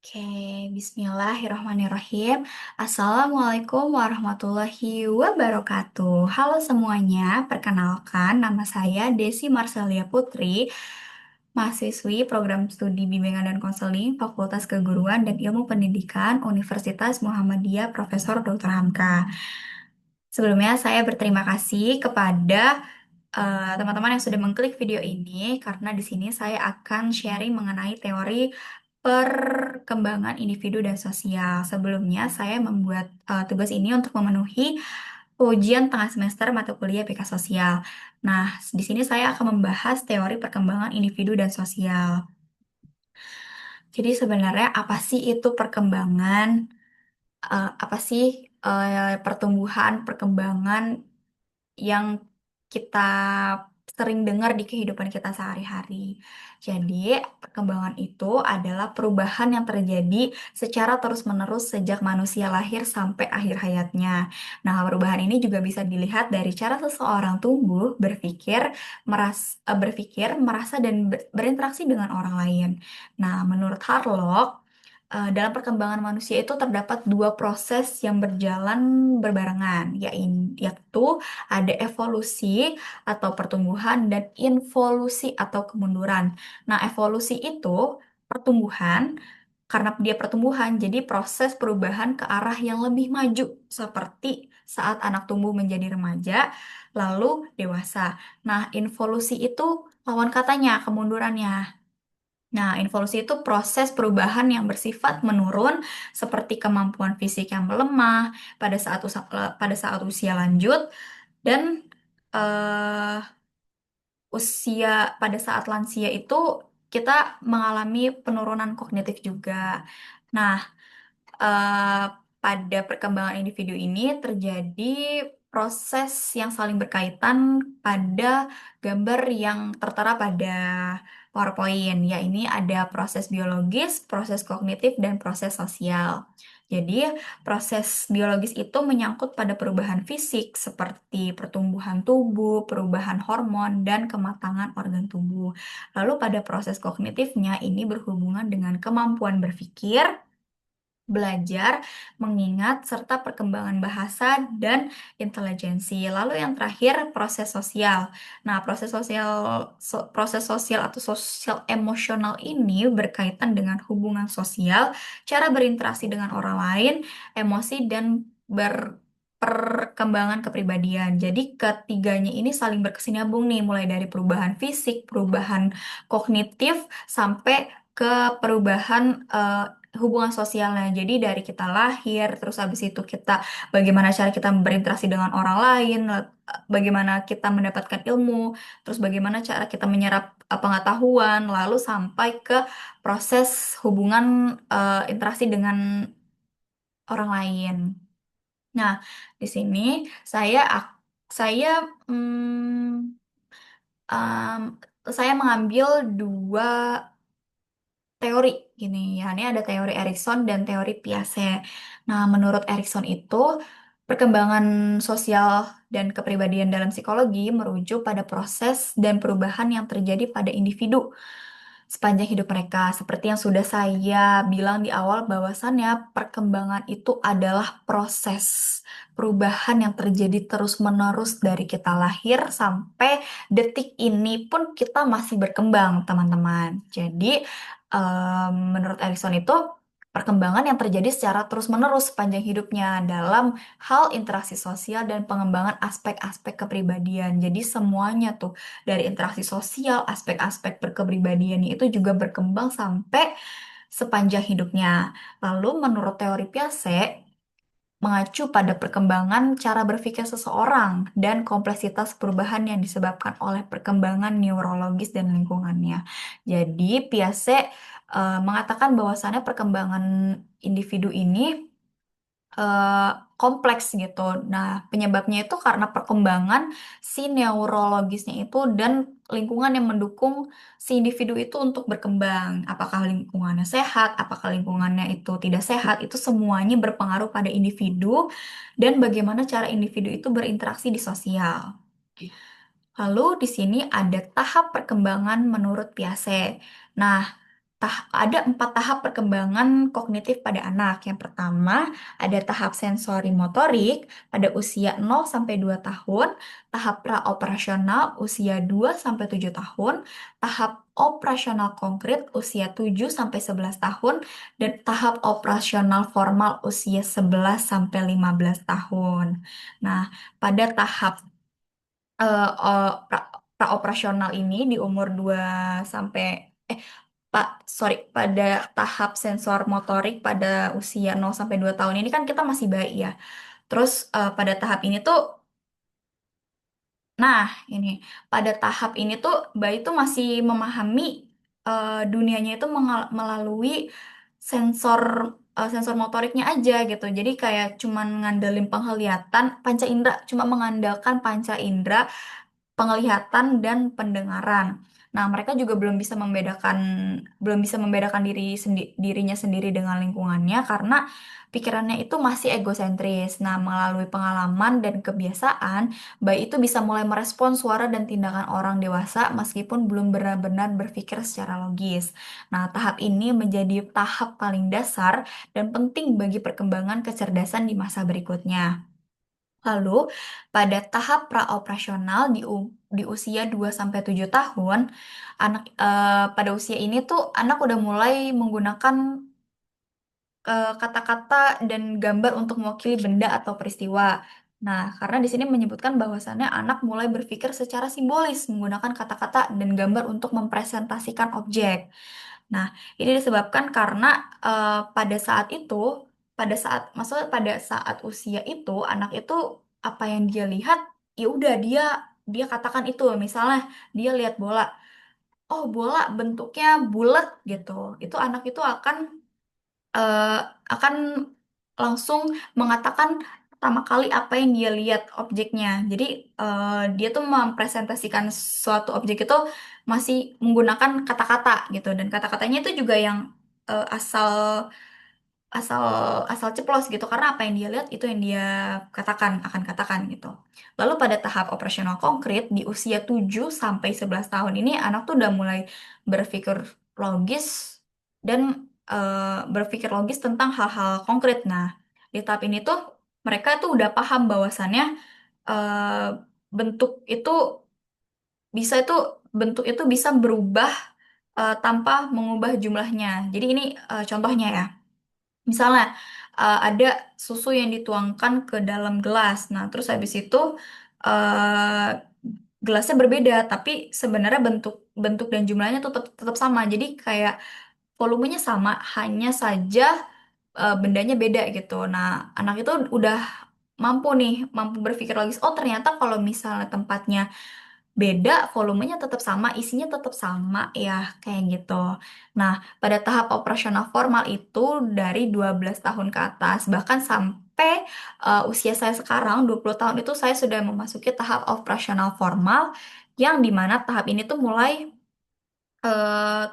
Oke, bismillahirrahmanirrahim. Assalamualaikum warahmatullahi wabarakatuh. Halo semuanya, perkenalkan nama saya Desi Marcelia Putri, mahasiswi program studi Bimbingan dan Konseling Fakultas Keguruan dan Ilmu Pendidikan Universitas Muhammadiyah Profesor Dr. Hamka. Sebelumnya saya berterima kasih kepada teman-teman yang sudah mengklik video ini karena di sini saya akan sharing mengenai teori perkembangan individu dan sosial. Sebelumnya saya membuat tugas ini untuk memenuhi ujian tengah semester mata kuliah PK Sosial. Nah, di sini saya akan membahas teori perkembangan individu dan sosial. Jadi sebenarnya apa sih itu perkembangan? Apa sih pertumbuhan, perkembangan yang kita sering dengar di kehidupan kita sehari-hari. Jadi, perkembangan itu adalah perubahan yang terjadi secara terus-menerus sejak manusia lahir sampai akhir hayatnya. Nah, perubahan ini juga bisa dilihat dari cara seseorang tumbuh, berpikir, merasa, dan berinteraksi dengan orang lain. Nah, menurut Harlock, dalam perkembangan manusia itu terdapat dua proses yang berjalan berbarengan, yaitu ada evolusi atau pertumbuhan dan involusi atau kemunduran. Nah, evolusi itu pertumbuhan, karena dia pertumbuhan, jadi proses perubahan ke arah yang lebih maju, seperti saat anak tumbuh menjadi remaja, lalu dewasa. Nah, involusi itu lawan katanya, kemundurannya. Nah, involusi itu proses perubahan yang bersifat menurun, seperti kemampuan fisik yang melemah pada saat usia lanjut dan eh, usia pada saat lansia itu kita mengalami penurunan kognitif juga. Nah, eh, pada perkembangan individu ini terjadi proses yang saling berkaitan pada gambar yang tertera pada PowerPoint. Ya, ini ada proses biologis, proses kognitif, dan proses sosial. Jadi, proses biologis itu menyangkut pada perubahan fisik seperti pertumbuhan tubuh, perubahan hormon, dan kematangan organ tubuh. Lalu pada proses kognitifnya ini berhubungan dengan kemampuan berpikir, belajar, mengingat, serta perkembangan bahasa dan intelijensi. Lalu yang terakhir, proses sosial. Nah, proses sosial atau sosial emosional ini berkaitan dengan hubungan sosial, cara berinteraksi dengan orang lain, emosi, dan perkembangan kepribadian. Jadi ketiganya ini saling berkesinambung nih, mulai dari perubahan fisik, perubahan kognitif, sampai ke perubahan hubungan sosialnya. Jadi dari kita lahir, terus habis itu kita bagaimana cara kita berinteraksi dengan orang lain, bagaimana kita mendapatkan ilmu, terus bagaimana cara kita menyerap pengetahuan, lalu sampai ke proses hubungan interaksi dengan orang lain. Nah, di sini saya saya um, saya mengambil dua teori gini ya. Ini ada teori Erikson dan teori Piaget. Nah, menurut Erikson itu perkembangan sosial dan kepribadian dalam psikologi merujuk pada proses dan perubahan yang terjadi pada individu sepanjang hidup mereka. Seperti yang sudah saya bilang di awal, bahwasannya perkembangan itu adalah proses perubahan yang terjadi terus-menerus dari kita lahir sampai detik ini pun kita masih berkembang, teman-teman. Jadi, menurut Erikson itu perkembangan yang terjadi secara terus-menerus sepanjang hidupnya dalam hal interaksi sosial dan pengembangan aspek-aspek kepribadian. Jadi semuanya tuh dari interaksi sosial, aspek-aspek berkepribadiannya itu juga berkembang sampai sepanjang hidupnya. Lalu menurut teori Piaget, mengacu pada perkembangan cara berpikir seseorang dan kompleksitas perubahan yang disebabkan oleh perkembangan neurologis dan lingkungannya. Jadi, Piaget mengatakan bahwasannya perkembangan individu ini eh, kompleks gitu. Nah, penyebabnya itu karena perkembangan si neurologisnya itu dan lingkungan yang mendukung si individu itu untuk berkembang. Apakah lingkungannya sehat, apakah lingkungannya itu tidak sehat, itu semuanya berpengaruh pada individu dan bagaimana cara individu itu berinteraksi di sosial. Lalu di sini ada tahap perkembangan menurut Piaget. Nah, ada 4 tahap perkembangan kognitif pada anak. Yang pertama, ada tahap sensori motorik pada usia 0 sampai 2 tahun, tahap praoperasional usia 2 sampai 7 tahun, tahap operasional konkret usia 7 sampai 11 tahun, dan tahap operasional formal usia 11 sampai 15 tahun. Nah, pada tahap praoperasional ini di umur 2 sampai eh pada tahap sensor motorik pada usia 0 sampai 2 tahun ini kan kita masih bayi ya. Terus pada tahap ini tuh, nah ini pada tahap ini tuh bayi tuh masih memahami dunianya itu melalui sensor sensor motoriknya aja gitu. Jadi kayak cuman ngandelin penglihatan, panca indera, cuma mengandalkan panca indera penglihatan dan pendengaran. Nah, mereka juga belum bisa membedakan dirinya sendiri dengan lingkungannya karena pikirannya itu masih egosentris. Nah, melalui pengalaman dan kebiasaan, bayi itu bisa mulai merespons suara dan tindakan orang dewasa meskipun belum benar-benar berpikir secara logis. Nah, tahap ini menjadi tahap paling dasar dan penting bagi perkembangan kecerdasan di masa berikutnya. Lalu, pada tahap praoperasional di usia 2 sampai 7 tahun, pada usia ini tuh anak udah mulai menggunakan kata-kata dan gambar untuk mewakili benda atau peristiwa. Nah, karena di sini menyebutkan bahwasannya anak mulai berpikir secara simbolis menggunakan kata-kata dan gambar untuk mempresentasikan objek. Nah, ini disebabkan karena pada saat itu, maksudnya pada saat usia itu, anak itu apa yang dia lihat, ya udah dia dia katakan itu. Misalnya dia lihat bola, oh bola bentuknya bulat gitu. Itu anak itu eh, akan langsung mengatakan pertama kali apa yang dia lihat objeknya. Jadi dia tuh mempresentasikan suatu objek itu masih menggunakan kata-kata gitu dan kata-katanya itu juga yang asal asal asal ceplos gitu karena apa yang dia lihat itu yang dia akan katakan gitu. Lalu pada tahap operasional konkret di usia 7 sampai 11 tahun ini anak tuh udah mulai berpikir logis dan berpikir logis tentang hal-hal konkret. Nah, di tahap ini tuh mereka tuh udah paham bahwasannya eh, bentuk itu itu bentuk itu bisa berubah tanpa mengubah jumlahnya. Jadi ini contohnya ya. Misalnya ada susu yang dituangkan ke dalam gelas. Nah, terus habis itu eh, gelasnya berbeda, tapi sebenarnya bentuk bentuk dan jumlahnya tuh tetap tetap sama. Jadi kayak volumenya sama, hanya saja bendanya beda gitu. Nah, anak itu udah mampu berpikir logis. Oh, ternyata kalau misalnya tempatnya beda, volumenya tetap sama, isinya tetap sama ya, kayak gitu. Nah, pada tahap operasional formal itu dari 12 tahun ke atas, bahkan sampai usia saya sekarang, 20 tahun itu saya sudah memasuki tahap operasional formal, yang dimana tahap ini tuh mulai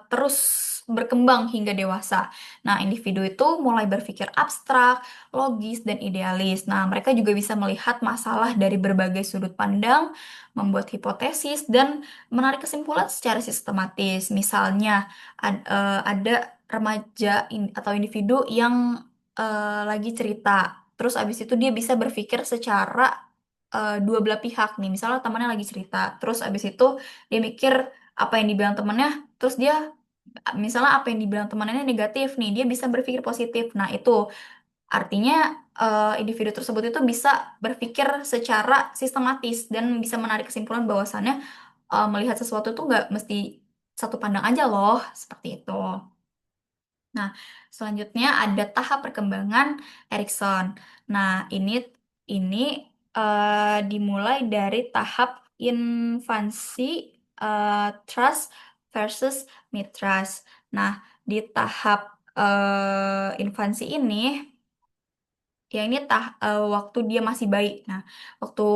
terus berkembang hingga dewasa. Nah, individu itu mulai berpikir abstrak, logis, dan idealis. Nah, mereka juga bisa melihat masalah dari berbagai sudut pandang, membuat hipotesis, dan menarik kesimpulan secara sistematis. Misalnya, ada remaja atau individu yang lagi cerita, terus abis itu dia bisa berpikir secara dua belah pihak nih. Misalnya temannya lagi cerita, terus abis itu dia mikir apa yang dibilang temannya, terus dia misalnya apa yang dibilang temannya negatif nih, dia bisa berpikir positif. Nah, itu artinya individu tersebut itu bisa berpikir secara sistematis dan bisa menarik kesimpulan bahwasannya melihat sesuatu tuh nggak mesti satu pandang aja loh, seperti itu. Nah, selanjutnya ada tahap perkembangan Erikson. Nah, ini dimulai dari tahap infansi trust versus mid-trust. Nah, di tahap infansi ini ya ini waktu dia masih bayi. Nah, waktu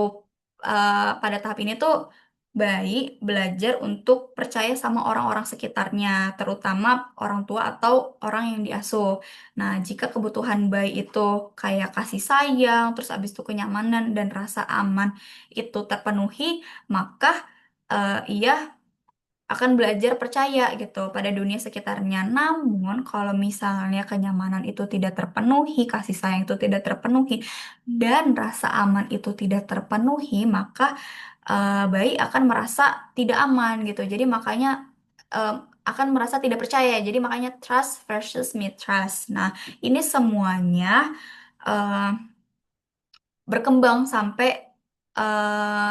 pada tahap ini tuh bayi belajar untuk percaya sama orang-orang sekitarnya, terutama orang tua atau orang yang diasuh. Nah, jika kebutuhan bayi itu kayak kasih sayang, terus abis itu kenyamanan dan rasa aman itu terpenuhi, maka ia akan belajar percaya gitu pada dunia sekitarnya. Namun, kalau misalnya kenyamanan itu tidak terpenuhi, kasih sayang itu tidak terpenuhi, dan rasa aman itu tidak terpenuhi, maka bayi akan merasa tidak aman gitu. Jadi makanya eh, akan merasa tidak percaya. Jadi makanya trust versus mistrust. Nah, ini semuanya eh, berkembang sampai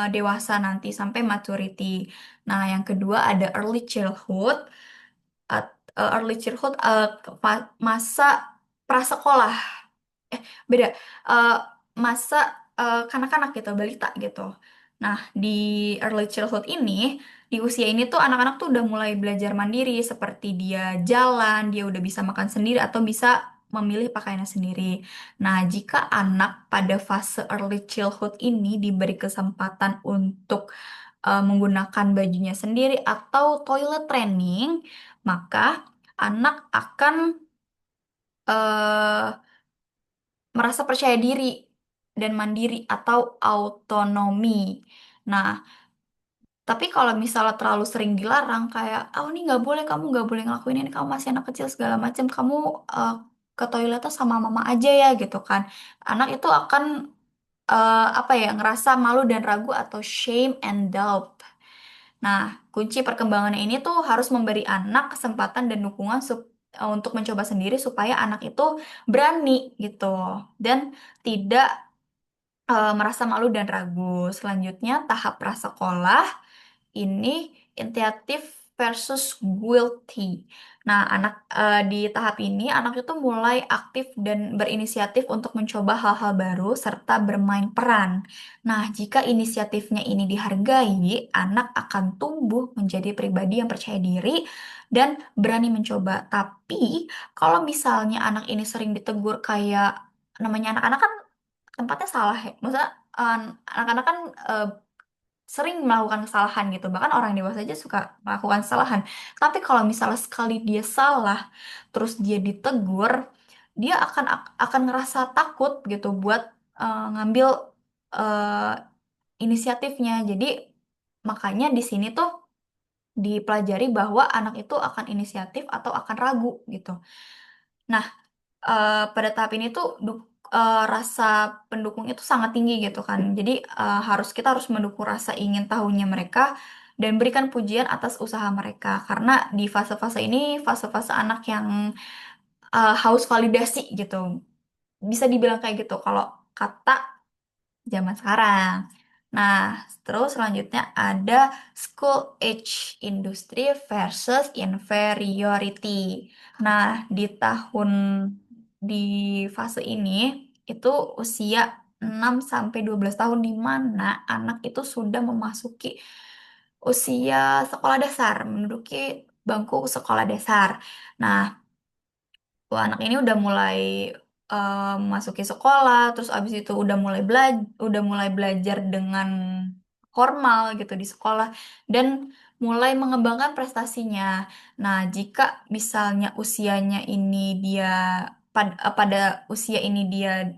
dewasa nanti, sampai maturity. Nah, yang kedua ada early childhood. Early childhood masa prasekolah, beda. Eh, Masa kanak-kanak gitu, balita gitu. Nah, di early childhood ini, di usia ini tuh anak-anak tuh udah mulai belajar mandiri, seperti dia jalan, dia udah bisa makan sendiri atau bisa memilih pakaiannya sendiri. Nah, jika anak pada fase early childhood ini diberi kesempatan untuk menggunakan bajunya sendiri atau toilet training, maka anak akan eh, merasa percaya diri dan mandiri atau autonomi. Nah, tapi kalau misalnya terlalu sering dilarang, kayak, oh ini nggak boleh, kamu nggak boleh ngelakuin ini, kamu masih anak kecil segala macam, kamu eh, ke toiletnya sama mama aja ya gitu kan. Anak itu akan apa ya, ngerasa malu dan ragu atau shame and doubt. Nah, kunci perkembangannya ini tuh harus memberi anak kesempatan dan dukungan untuk mencoba sendiri supaya anak itu berani gitu dan tidak merasa malu dan ragu. Selanjutnya, tahap prasekolah ini inisiatif versus guilty. Nah, di tahap ini anak itu mulai aktif dan berinisiatif untuk mencoba hal-hal baru serta bermain peran. Nah, jika inisiatifnya ini dihargai, anak akan tumbuh menjadi pribadi yang percaya diri dan berani mencoba. Tapi, kalau misalnya anak ini sering ditegur kayak namanya anak-anak kan tempatnya salah ya. Maksudnya eh, anak-anak kan eh, sering melakukan kesalahan gitu. Bahkan orang dewasa aja suka melakukan kesalahan. Tapi kalau misalnya sekali dia salah, terus dia ditegur, dia akan ngerasa takut gitu buat ngambil eh, inisiatifnya. Jadi makanya di sini tuh dipelajari bahwa anak itu akan inisiatif atau akan ragu gitu. Nah, pada tahap ini tuh rasa pendukung itu sangat tinggi gitu kan. Jadi kita harus mendukung rasa ingin tahunya mereka dan berikan pujian atas usaha mereka karena di fase-fase ini fase-fase anak yang haus validasi gitu. Bisa dibilang kayak gitu kalau kata zaman sekarang. Nah, terus selanjutnya ada school age industry versus inferiority. Nah, di fase ini itu usia 6 sampai 12 tahun di mana anak itu sudah memasuki usia sekolah dasar, menduduki bangku sekolah dasar. Nah, anak ini udah mulai masuki sekolah, terus abis itu udah mulai belajar dengan formal gitu di sekolah dan mulai mengembangkan prestasinya. Nah, jika misalnya dia pada usia ini dia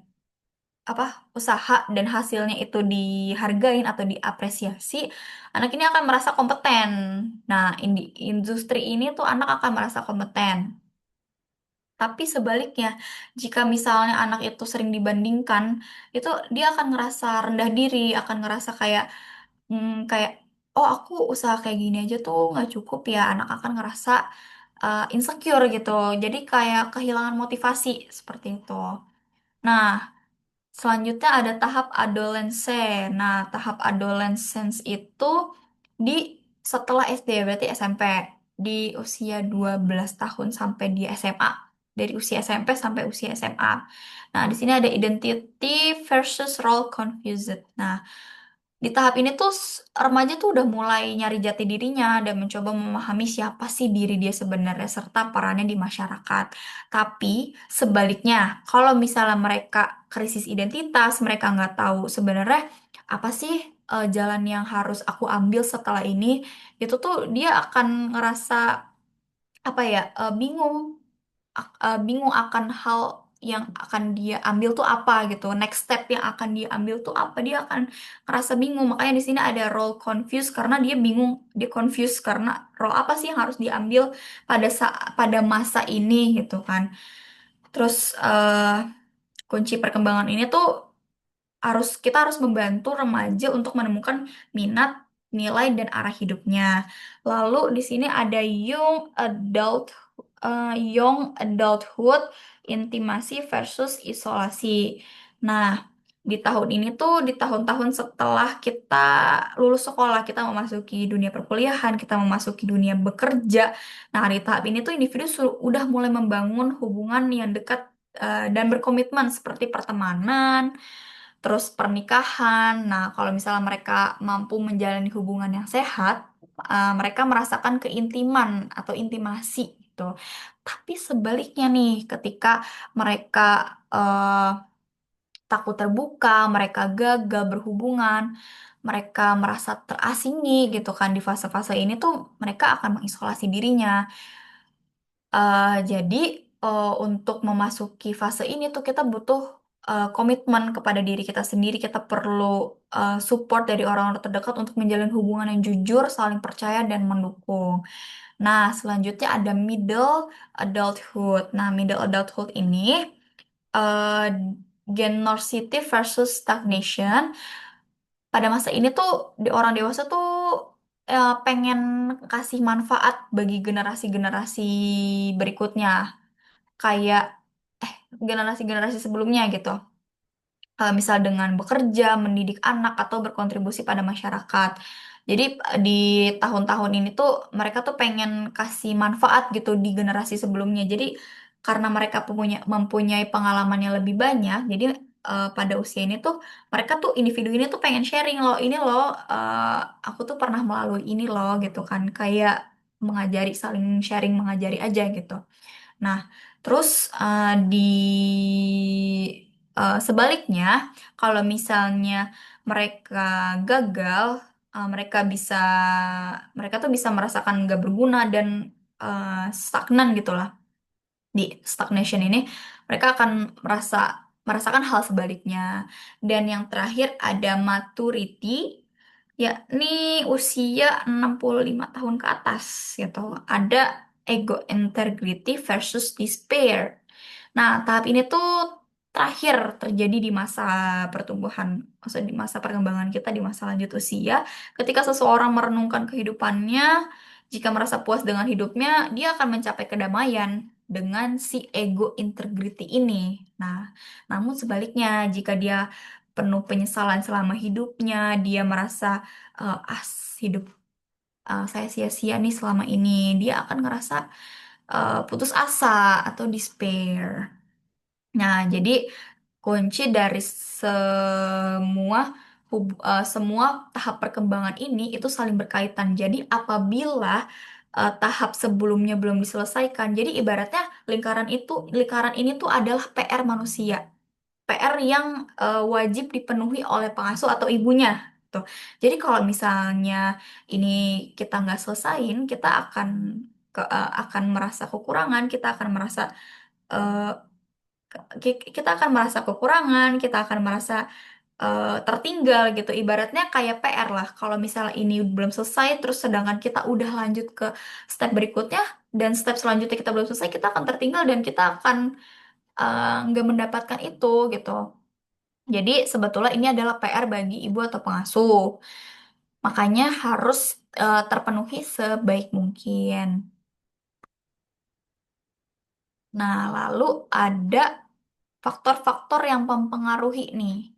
apa usaha dan hasilnya itu dihargain atau diapresiasi, anak ini akan merasa kompeten. Nah, di industri ini tuh anak akan merasa kompeten. Tapi sebaliknya, jika misalnya anak itu sering dibandingkan, itu dia akan ngerasa rendah diri, akan ngerasa kayak oh aku usaha kayak gini aja tuh nggak cukup ya. Anak akan ngerasa insecure gitu. Jadi kayak kehilangan motivasi seperti itu. Nah, selanjutnya ada tahap adolescence. Nah, tahap adolescence itu di setelah SD, berarti SMP. Di usia 12 tahun sampai di SMA. Dari usia SMP sampai usia SMA. Nah, di sini ada identity versus role confused. Nah, di tahap ini tuh remaja tuh udah mulai nyari jati dirinya dan mencoba memahami siapa sih diri dia sebenarnya serta perannya di masyarakat. Tapi sebaliknya, kalau misalnya mereka krisis identitas, mereka nggak tahu sebenarnya apa sih jalan yang harus aku ambil setelah ini, itu tuh dia akan ngerasa apa ya bingung bingung akan hal yang akan dia ambil tuh apa gitu. Next step yang akan dia ambil tuh apa. Dia akan ngerasa bingung. Makanya di sini ada role confused karena dia bingung, dia confused karena role apa sih yang harus diambil pada masa ini gitu kan. Terus kunci perkembangan ini tuh kita harus membantu remaja untuk menemukan minat, nilai dan arah hidupnya. Lalu di sini ada young adulthood, intimasi versus isolasi. Nah, di tahun ini tuh di tahun-tahun setelah kita lulus sekolah, kita memasuki dunia perkuliahan, kita memasuki dunia bekerja. Nah, di tahap ini tuh individu udah mulai membangun hubungan yang dekat dan berkomitmen seperti pertemanan, terus pernikahan. Nah, kalau misalnya mereka mampu menjalani hubungan yang sehat, mereka merasakan keintiman atau intimasi gitu. Tapi sebaliknya nih, ketika mereka takut terbuka, mereka gagal berhubungan, mereka merasa terasingi gitu kan di fase-fase ini tuh mereka akan mengisolasi dirinya. Jadi untuk memasuki fase ini tuh kita butuh komitmen kepada diri kita sendiri. Kita perlu support dari orang-orang terdekat untuk menjalin hubungan yang jujur, saling percaya dan mendukung. Nah, selanjutnya ada middle adulthood. Nah, middle adulthood ini uh, generosity versus stagnation. Pada masa ini tuh di orang dewasa tuh pengen kasih manfaat bagi generasi-generasi berikutnya, kayak generasi-generasi sebelumnya gitu. Misal dengan bekerja, mendidik anak, atau berkontribusi pada masyarakat. Jadi di tahun-tahun ini tuh mereka tuh pengen kasih manfaat gitu di generasi sebelumnya. Jadi karena mereka mempunyai pengalaman yang lebih banyak, jadi pada usia ini tuh mereka tuh individu ini tuh pengen sharing loh, ini loh aku tuh pernah melalui ini loh gitu kan, kayak mengajari, saling sharing mengajari aja gitu. Nah, terus di sebaliknya, kalau misalnya mereka gagal, mereka tuh bisa merasakan nggak berguna dan stagnan gitu lah. Di stagnation ini, mereka akan merasakan hal sebaliknya. Dan yang terakhir ada maturity, yakni usia 65 tahun ke atas gitu. Ada ego integrity versus despair. Nah, tahap ini tuh terakhir terjadi di masa pertumbuhan, maksudnya di masa perkembangan kita di masa lanjut usia. Ketika seseorang merenungkan kehidupannya, jika merasa puas dengan hidupnya, dia akan mencapai kedamaian dengan si ego integrity ini. Nah, namun sebaliknya, jika dia penuh penyesalan selama hidupnya, dia merasa hidup saya sia-sia nih selama ini, dia akan ngerasa putus asa atau despair. Nah, jadi kunci dari semua tahap perkembangan ini itu saling berkaitan. Jadi apabila tahap sebelumnya belum diselesaikan, jadi ibaratnya lingkaran ini tuh adalah PR manusia. PR yang wajib dipenuhi oleh pengasuh atau ibunya. Tuh. Jadi kalau misalnya ini kita nggak selesain, akan merasa kekurangan, eh, kita akan merasa kekurangan, kita akan merasa tertinggal gitu. Ibaratnya kayak PR lah. Kalau misalnya ini belum selesai, terus sedangkan kita udah lanjut ke step berikutnya, dan step selanjutnya kita belum selesai, kita akan tertinggal dan kita akan nggak mendapatkan itu gitu. Jadi sebetulnya ini adalah PR bagi ibu atau pengasuh. Makanya harus terpenuhi sebaik mungkin. Nah, lalu ada faktor-faktor yang mempengaruhi nih.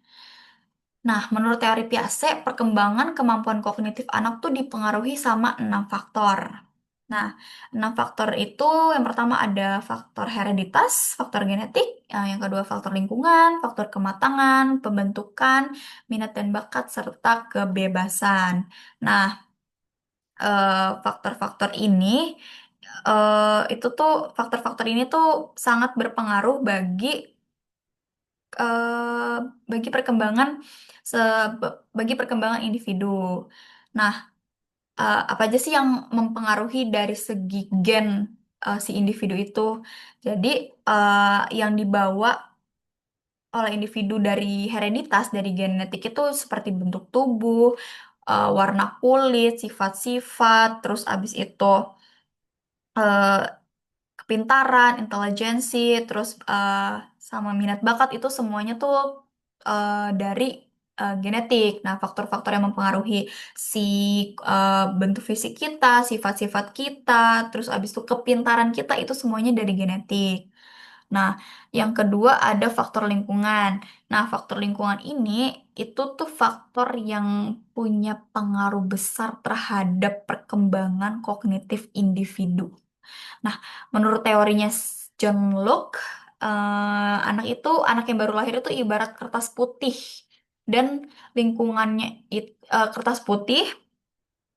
Nah, menurut teori Piaget, perkembangan kemampuan kognitif anak tuh dipengaruhi sama 6 faktor. Nah, 6 faktor itu yang pertama ada faktor hereditas, faktor genetik, yang kedua faktor lingkungan, faktor kematangan, pembentukan, minat dan bakat, serta kebebasan. Nah, faktor-faktor ini faktor-faktor ini tuh sangat berpengaruh eh, bagi perkembangan se bagi perkembangan individu. Nah, apa aja sih yang mempengaruhi dari segi gen? si individu itu. Jadi yang dibawa oleh individu dari hereditas, dari genetik itu seperti bentuk tubuh, warna kulit, sifat-sifat, terus abis itu eh, kepintaran, intelijensi, terus sama minat bakat itu semuanya tuh dari genetik. Nah, faktor-faktor yang mempengaruhi si bentuk fisik kita, sifat-sifat kita, terus abis itu kepintaran kita itu semuanya dari genetik. Nah, yang kedua ada faktor lingkungan. Nah, faktor lingkungan ini itu tuh faktor yang punya pengaruh besar terhadap perkembangan kognitif individu. Nah, menurut teorinya John Locke, anak yang baru lahir itu ibarat kertas putih dan kertas putih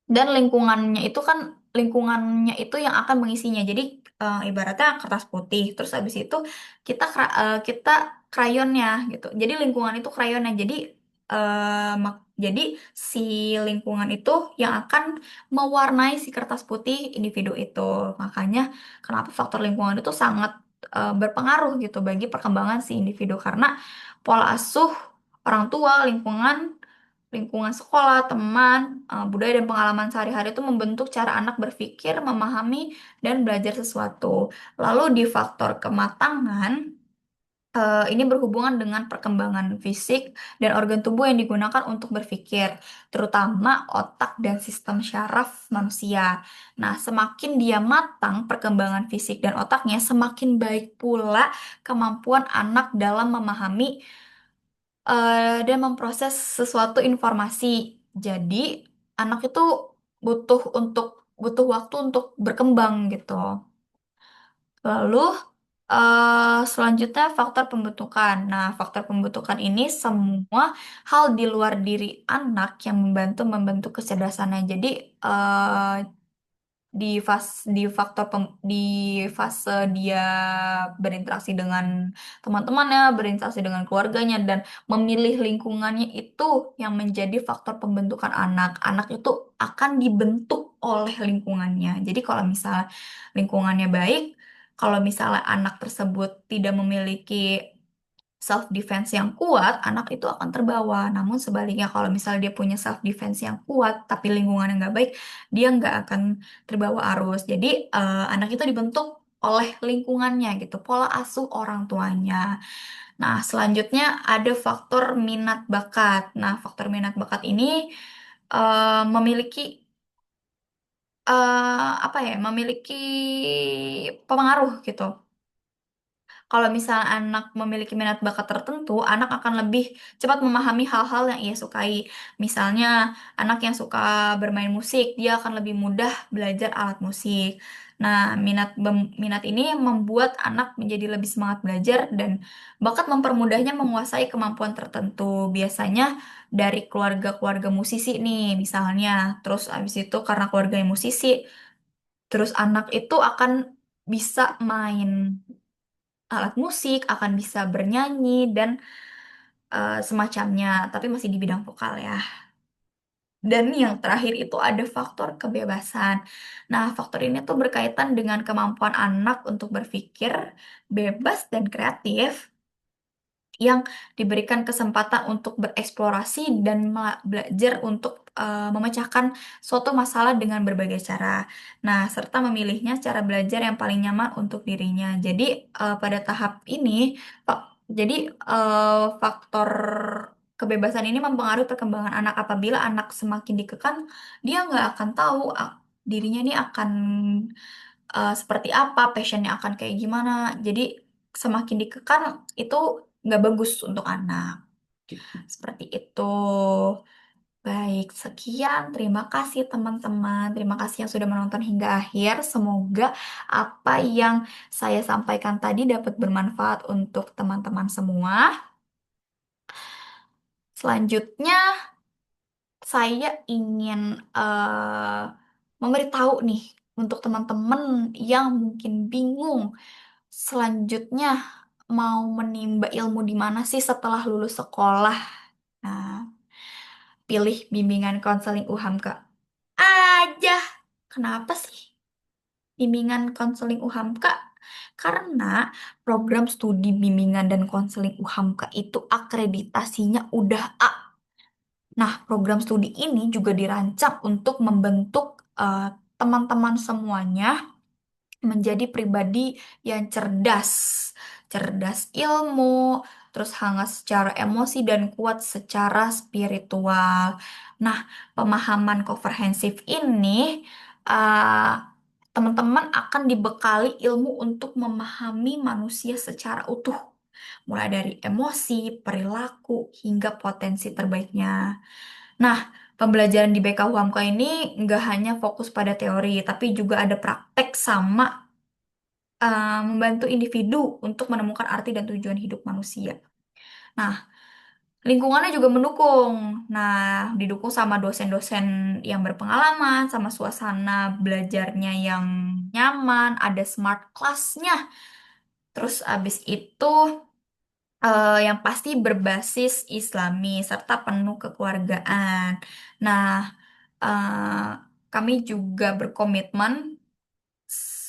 dan lingkungannya itu yang akan mengisinya. Jadi ibaratnya kertas putih, terus habis itu kita krayonnya gitu. Jadi lingkungan itu krayonnya. Jadi si lingkungan itu yang akan mewarnai si kertas putih individu itu. Makanya kenapa faktor lingkungan itu sangat berpengaruh gitu bagi perkembangan si individu karena pola asuh orang tua, lingkungan sekolah, teman, budaya dan pengalaman sehari-hari itu membentuk cara anak berpikir, memahami, dan belajar sesuatu. Lalu di faktor kematangan, ini berhubungan dengan perkembangan fisik dan organ tubuh yang digunakan untuk berpikir, terutama otak dan sistem syaraf manusia. Nah, semakin dia matang perkembangan fisik dan otaknya, semakin baik pula kemampuan anak dalam memahami dan memproses sesuatu informasi. Jadi, anak itu butuh untuk butuh waktu untuk berkembang gitu. Lalu selanjutnya faktor pembentukan. Nah, faktor pembentukan ini semua hal di luar diri anak yang membantu membentuk kecerdasannya. Jadi di fase dia berinteraksi dengan teman-temannya, berinteraksi dengan keluarganya dan memilih lingkungannya itu yang menjadi faktor pembentukan anak. Anak itu akan dibentuk oleh lingkungannya. Jadi kalau misalnya lingkungannya baik, kalau misalnya anak tersebut tidak memiliki self defense yang kuat, anak itu akan terbawa. Namun sebaliknya kalau misalnya dia punya self defense yang kuat, tapi lingkungan yang nggak baik, dia nggak akan terbawa arus. Jadi anak itu dibentuk oleh lingkungannya gitu, pola asuh orang tuanya. Nah, selanjutnya ada faktor minat bakat. Nah, faktor minat bakat ini memiliki apa ya? Memiliki pengaruh gitu. Kalau misalnya anak memiliki minat bakat tertentu, anak akan lebih cepat memahami hal-hal yang ia sukai. Misalnya, anak yang suka bermain musik, dia akan lebih mudah belajar alat musik. Nah, minat ini membuat anak menjadi lebih semangat belajar dan bakat mempermudahnya menguasai kemampuan tertentu. Biasanya dari keluarga-keluarga musisi nih, misalnya. Terus abis itu karena keluarganya musisi, terus anak itu akan bisa main alat musik, akan bisa bernyanyi dan semacamnya, tapi masih di bidang vokal ya. Dan yang terakhir itu ada faktor kebebasan. Nah, faktor ini tuh berkaitan dengan kemampuan anak untuk berpikir bebas dan kreatif yang diberikan kesempatan untuk bereksplorasi dan belajar untuk memecahkan suatu masalah dengan berbagai cara. Nah, serta memilihnya cara belajar yang paling nyaman untuk dirinya. Jadi, pada tahap ini, Pak, jadi faktor kebebasan ini mempengaruhi perkembangan anak. Apabila anak semakin dikekang, dia nggak akan tahu dirinya ini akan seperti apa, passionnya akan kayak gimana. Jadi semakin dikekang itu nggak bagus untuk anak. Seperti itu. Baik, sekian. Terima kasih teman-teman. Terima kasih yang sudah menonton hingga akhir. Semoga apa yang saya sampaikan tadi dapat bermanfaat untuk teman-teman semua. Selanjutnya, saya ingin memberitahu nih untuk teman-teman yang mungkin bingung selanjutnya mau menimba ilmu di mana sih setelah lulus sekolah. Nah, pilih bimbingan konseling UHAMKA aja. Kenapa sih? bimbingan konseling UHAMKA karena program studi bimbingan dan konseling UHAMKA itu akreditasinya udah A. Nah, program studi ini juga dirancang untuk membentuk teman-teman semuanya menjadi pribadi yang cerdas, cerdas ilmu, terus hangat secara emosi dan kuat secara spiritual. Nah, pemahaman komprehensif ini uh, teman-teman akan dibekali ilmu untuk memahami manusia secara utuh, mulai dari emosi, perilaku, hingga potensi terbaiknya. Nah, pembelajaran di BK UHAMKA ini nggak hanya fokus pada teori, tapi juga ada praktek sama membantu individu untuk menemukan arti dan tujuan hidup manusia. Nah, lingkungannya juga mendukung. Nah, didukung sama dosen-dosen yang berpengalaman, sama suasana belajarnya yang nyaman, ada smart class-nya. Terus abis itu yang pasti berbasis Islami serta penuh kekeluargaan. Nah, eh, kami juga berkomitmen.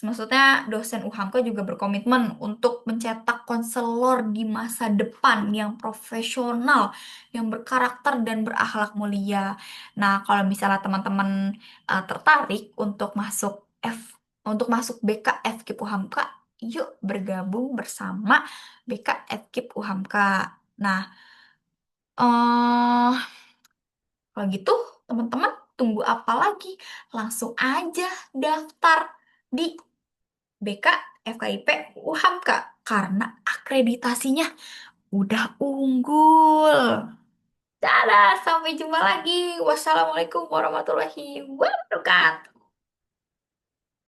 Maksudnya dosen UHAMKA juga berkomitmen untuk mencetak konselor di masa depan yang profesional, yang berkarakter dan berakhlak mulia. Nah, kalau misalnya teman-teman tertarik untuk masuk BK FKIP UHAMKA, yuk bergabung bersama BK FKIP UHAMKA. Nah, eh kalau gitu teman-teman tunggu apa lagi? Langsung aja daftar di BK, FKIP, UHAMKA karena akreditasinya udah unggul. Dadah, sampai jumpa lagi. Wassalamualaikum warahmatullahi wabarakatuh.